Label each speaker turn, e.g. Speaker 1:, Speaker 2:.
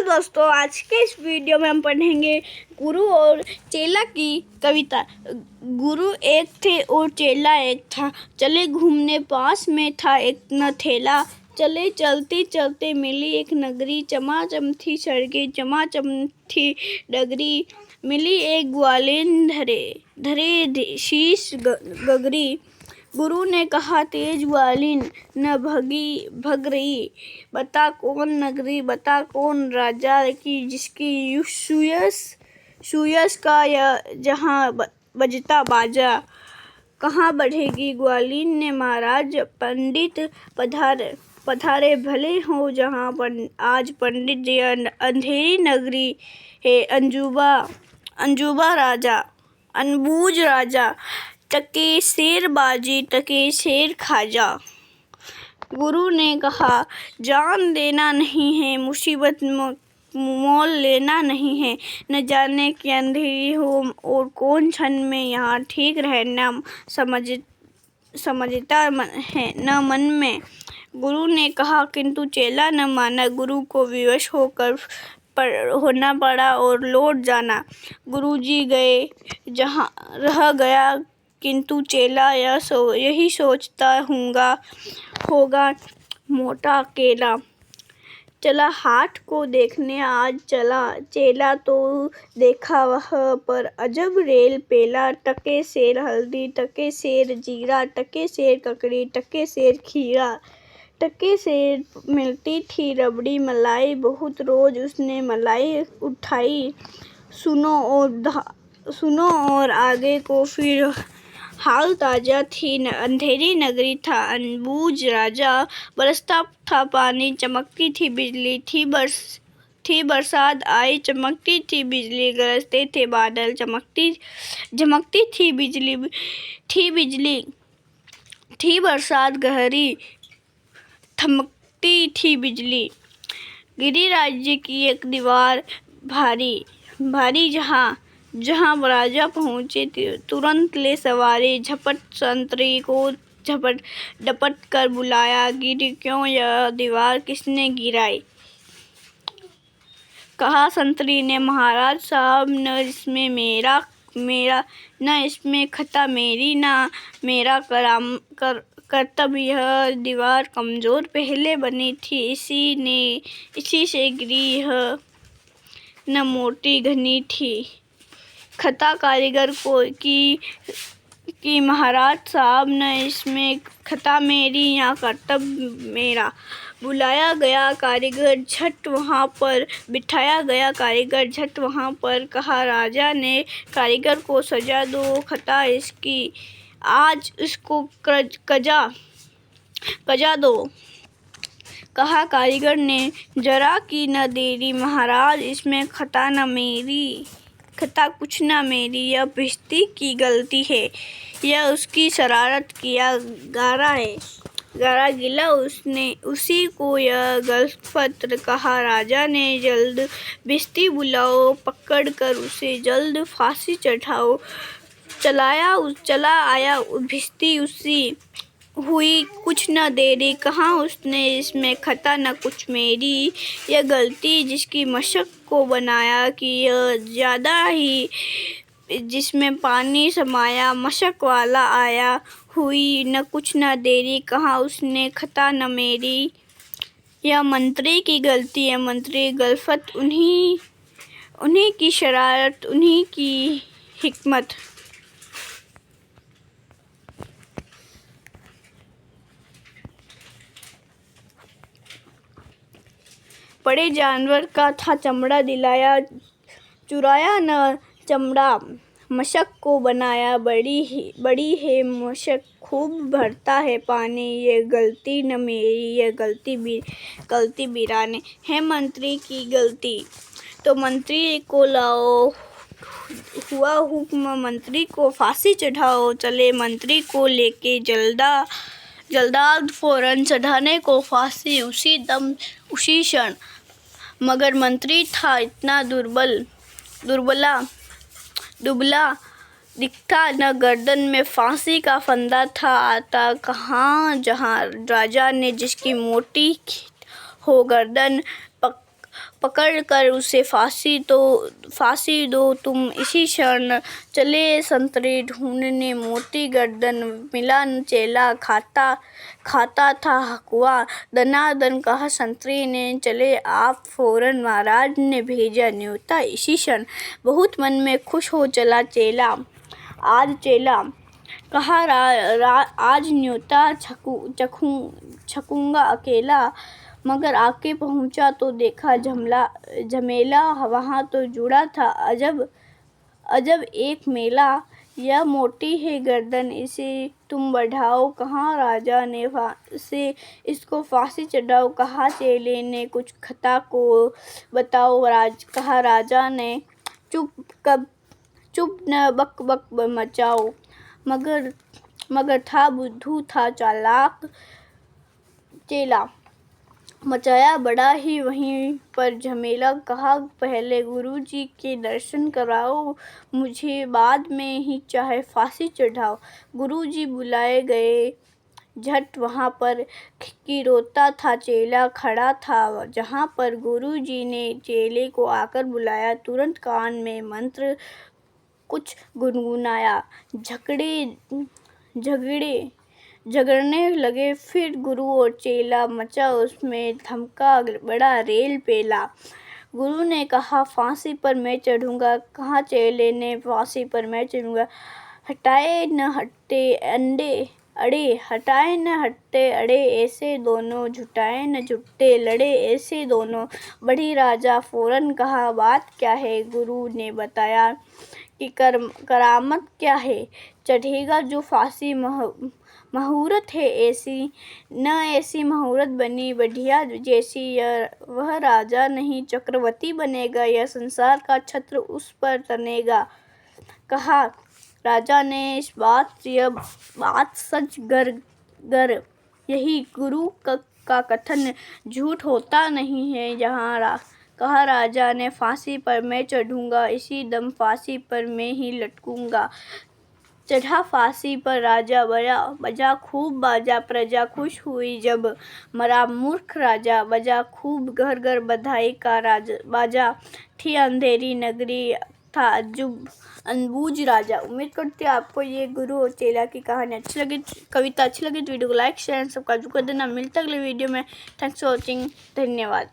Speaker 1: दोस्तों, आज के इस वीडियो में हम पढ़ेंगे गुरु और चेला की कविता। गुरु एक थे और चेला एक था, चले घूमने पास में था एक न ठेला। चले चलते चलते मिली एक नगरी, चमाचम थी सड़कें चमाचम थी डगरी। मिली एक ग्वालिन धरे शीश गगरी। गुरु ने कहा तेज ग्वालिन न भग रही, बता कौन नगरी बता कौन राजा की जिसकी सुयस का जहाँ बजता बाजा। कहाँ बढ़ेगी ग्वालिन ने महाराज पंडित पधारे भले हो जहाँ पर आज पंडित अंधेरी नगरी है अंजुबा राजा अनबूझ राजा टके शेर बाजी टके शेर खाजा। गुरु ने कहा जान देना नहीं है मुसीबत मोल लेना नहीं है, न जाने कि अंधेरी हो और कौन क्षण में यहाँ ठीक रहना समझता है न मन में। गुरु ने कहा किंतु चेला न माना, गुरु को विवश होना पड़ा और लौट जाना। गुरुजी गए जहाँ रह गया किंतु चेला यही सोचता होगा मोटा अकेला। चला हाट को देखने आज चला, चेला तो देखा वह पर अजब रेल पेला। टके सेर हल्दी टके सेर जीरा टके सेर ककड़ी टके सेर खीरा। टके सेर मिलती थी रबड़ी मलाई, बहुत रोज उसने मलाई उठाई। सुनो और आगे को फिर हाल ताजा थी। अंधेरी नगरी था अनबूझ राजा, बरसता था पानी चमकती थी बिजली। थी बरसात आई चमकती थी बिजली, गरजते थे बादल झमकती थी बिजली। थी बरसात गहरी थमकती थी बिजली। गिरी राज्य की एक दीवार भारी जहाँ राजा पहुँचे तुरंत ले सवारी। झपट संतरी को डपट कर बुलाया, गिरी क्यों यह दीवार किसने गिराई। कहा संतरी ने महाराज साहब न इसमें मेरा न इसमें खता मेरी न मेरा कर्तव्य। यह दीवार कमजोर पहले बनी थी, इसी से गिरी यह न मोटी घनी थी। खता कारीगर को कि महाराज साहब न इसमें खता मेरी या कर्तव्य मेरा। बुलाया गया कारीगर झट वहाँ पर बिठाया गया कारीगर झट वहाँ पर। कहा राजा ने कारीगर को सजा दो खता इसकी, आज इसको कजा दो। कहा कारीगर ने जरा की न देरी, महाराज इसमें खता न मेरी खता कुछ न मेरी। यह भिश्ती की गलती है, यह उसकी शरारत किया गारा है। गारा गिला उसी को यह गलतफत्र। कहा राजा ने जल्द भिश्ती बुलाओ, पकड़ कर उसे जल्द फांसी चढ़ाओ। चला आया भिश्ती उसी हुई कुछ न देरी। कहा उसने इसमें खता न कुछ मेरी, यह गलती जिसकी मशक को बनाया कि यह ज्यादा ही जिसमें पानी समाया। मशक वाला आया हुई न कुछ न देरी, कहा उसने खता न मेरी। यह मंत्री की गलती है मंत्री गलफत उन्हीं की शरारत उन्हीं की हिकमत। बड़े जानवर का था चमड़ा दिलाया, चुराया न चमड़ा मशक को बनाया। बड़ी है मशक खूब भरता है पानी, ये गलती न मेरी ये गलती वीराने है मंत्री की गलती। तो मंत्री को लाओ हुआ हुक्म, मंत्री को फांसी चढ़ाओ। चले मंत्री को लेके जल्दाद फौरन चढ़ाने को फांसी उसी दम उसी क्षण। मगर मंत्री था इतना दुबला दिखता न गर्दन में फांसी का फंदा था आता कहाँ। जहाँ राजा ने जिसकी मोटी हो गर्दन पकड़ कर उसे फांसी दो तुम इसी क्षण। चले संतरे ढूंढने मोटी गर्दन, मिला चेला खाता था हकुआ। दनादन कहा संतरे ने, चले आप फौरन, महाराज ने भेजा न्योता इसी क्षण। बहुत मन में खुश हो चला चेला, आज चेला कहा आज न्योता छकूंगा अकेला। मगर आके पहुंचा तो देखा झमेला, वहाँ तो जुड़ा था अजब एक मेला। यह मोटी है गर्दन, इसे तुम बढ़ाओ, कहा राजा ने से इसको फांसी चढ़ाओ। कहा चेले ने, कुछ खता को बताओ, कहा राजा ने, चुप न बक बक मचाओ। मगर था बुद्धू था चालाक चेला, मचाया बड़ा ही वहीं पर झमेला। कहा पहले गुरुजी के दर्शन कराओ, मुझे बाद में ही चाहे फांसी चढ़ाओ। गुरुजी बुलाए गए झट वहाँ पर, कि रोता था चेला खड़ा था जहाँ पर। गुरुजी ने चेले को आकर बुलाया, तुरंत कान में मंत्र कुछ गुनगुनाया। झगड़ने लगे फिर गुरु और चेला, मचा उसमें धमका बड़ा रेल पेला। गुरु ने कहा फांसी पर मैं चढ़ूंगा, कहा चेले ने फांसी पर मैं चढ़ूंगा। हटाए न हटते अड़े ऐसे दोनों, झुटाए न झुटते लड़े ऐसे दोनों। बढ़ी राजा फौरन कहा बात क्या है, गुरु ने बताया कि करामत क्या है। चढ़ेगा जो फांसी मुहूर्त है ऐसी, न ऐसी मुहूर्त बनी बढ़िया जैसी। वह राजा नहीं चक्रवर्ती बनेगा, यह संसार का छत्र उस पर तनेगा। कहा राजा ने यह बात सच गर, यही गुरु का कथन झूठ होता नहीं है जहाँ। कहा राजा ने फांसी पर मैं चढ़ूंगा, इसी दम फांसी पर मैं ही लटकूंगा। चढ़ा फांसी पर राजा, बजा खूब बाजा, प्रजा खुश हुई जब। मरा मूर्ख राजा, बजा खूब घर घर बधाई का बाजा। थी अंधेरी नगरी, था अनबूझ राजा। उम्मीद करती हूँ आपको ये गुरु और चेला की कहानी अच्छी लगी, कविता अच्छी लगी तो वीडियो को लाइक शेयर एंड सब्सक्राइब कर देना। मिलता अगले वीडियो में। थैंक्स फॉर वॉचिंग, धन्यवाद।